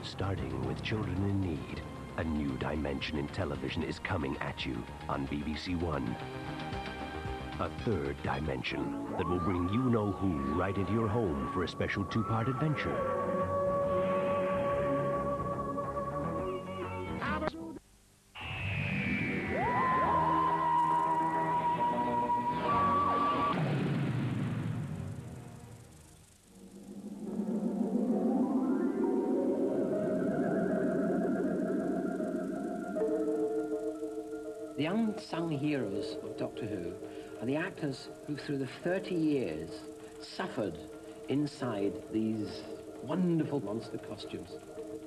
Starting with Children in Need, a new dimension in television is coming at you on BBC One. A third dimension that will bring you-know-who right into your home for a special two-part adventure. The unsung heroes of Doctor Who are the actors who, through the 30 years, suffered inside these wonderful monster costumes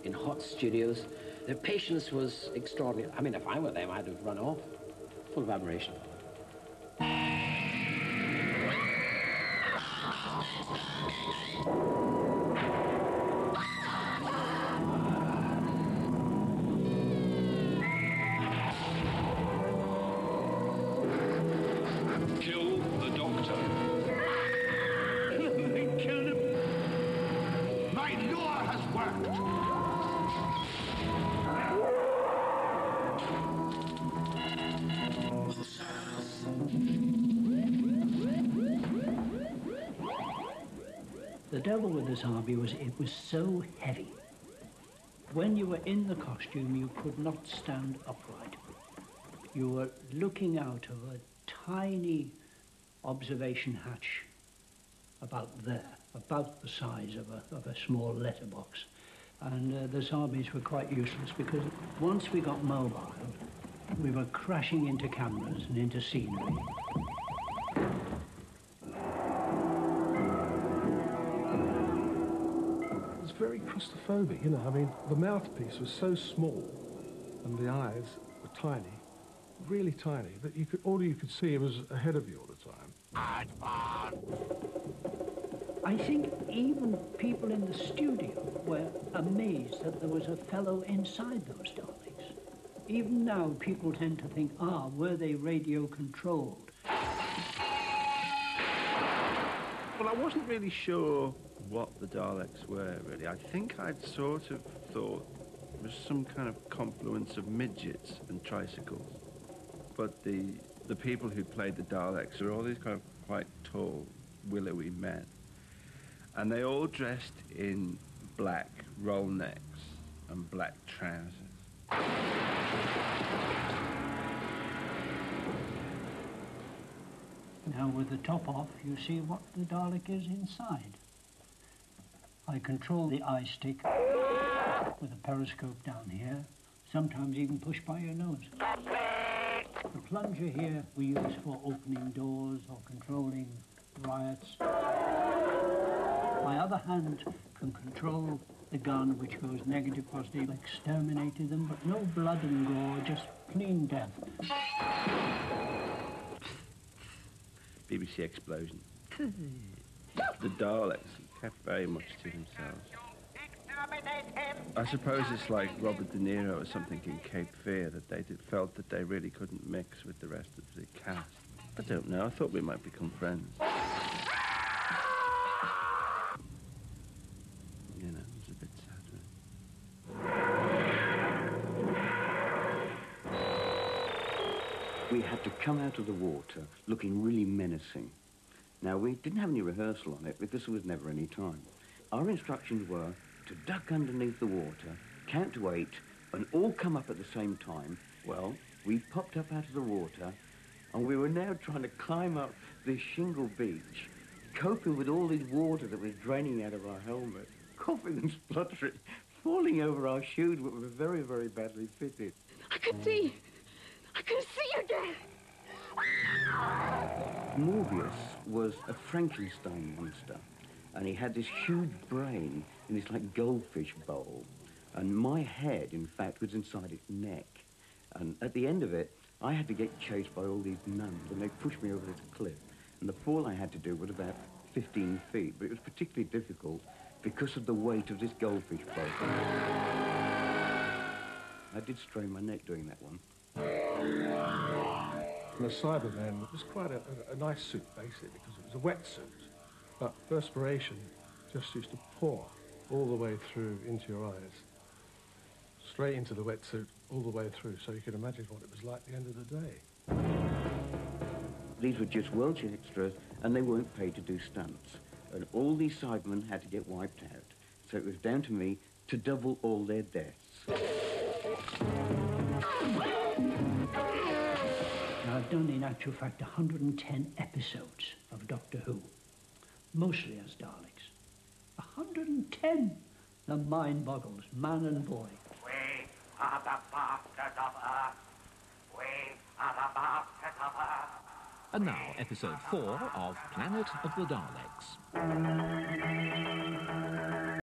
in hot studios. Their patience was extraordinary. I mean, if I were them, I'd have run off. Full of admiration. The devil with this hobby was it was so heavy. When you were in the costume, you could not stand upright. You were looking out of a tiny observation hatch about there, about the size of a small letterbox. And the zombies were quite useless because once we got mobile, we were crashing into cameras and into scenery. Very claustrophobic, you know. I mean, the mouthpiece was so small and the eyes were tiny, really tiny, that all you could see was ahead of you all the time. I think even people in the studio were amazed that there was a fellow inside those Daleks. Even now, people tend to think, were they radio controlled? Well, I wasn't really sure what the Daleks were, really. I think I'd sort of thought it was some kind of confluence of midgets and tricycles. But the people who played the Daleks were all these kind of quite tall, willowy men. And they all dressed in black roll necks and black trousers. Now, with the top off, you see what the Dalek is inside. I control the eye stick with a periscope down here, sometimes even pushed by your nose. The plunger here we use for opening doors or controlling riots. My other hand can control the gun, which goes negative, positive, exterminated them, but no blood and gore, just clean death. BBC explosion. The Daleks kept very much to themselves. I suppose it's like Robert De Niro or something in Cape Fear, that they felt that they really couldn't mix with the rest of the cast. I don't know, I thought we might become friends. You know, it was a bit sad. We had to come out of the water looking really menacing. Now, we didn't have any rehearsal on it because there was never any time. Our instructions were to duck underneath the water, count to 8, and all come up at the same time. Well, we popped up out of the water, and we were now trying to climb up this shingle beach, coping with all this water that was draining out of our helmet, coughing and spluttering, falling over our shoes, which were very, very badly fitted. I could see you again. Morbius was a Frankenstein monster, and he had this huge brain in this like goldfish bowl, and my head, in fact, was inside its neck. And at the end of it, I had to get chased by all these nuns, and they pushed me over this cliff. And the fall I had to do was about 15 feet, but it was particularly difficult because of the weight of this goldfish bowl. I did strain my neck doing that one. And the Cyberman was quite a nice suit, basically, because it was a wetsuit. But perspiration just used to pour all the way through into your eyes. straight into the wetsuit all the way through, so you can imagine what it was like at the end of the day. These were just Welsh extras, and they weren't paid to do stunts. And all these sidemen had to get wiped out. So it was down to me to double all their deaths. Now, I've done, in actual fact, 110 episodes of Doctor Who, mostly as Daleks. 110! The mind boggles, man and boy. We are the masters of Earth. We are the masters of Earth. And now, episode 4 of Planet of the Daleks.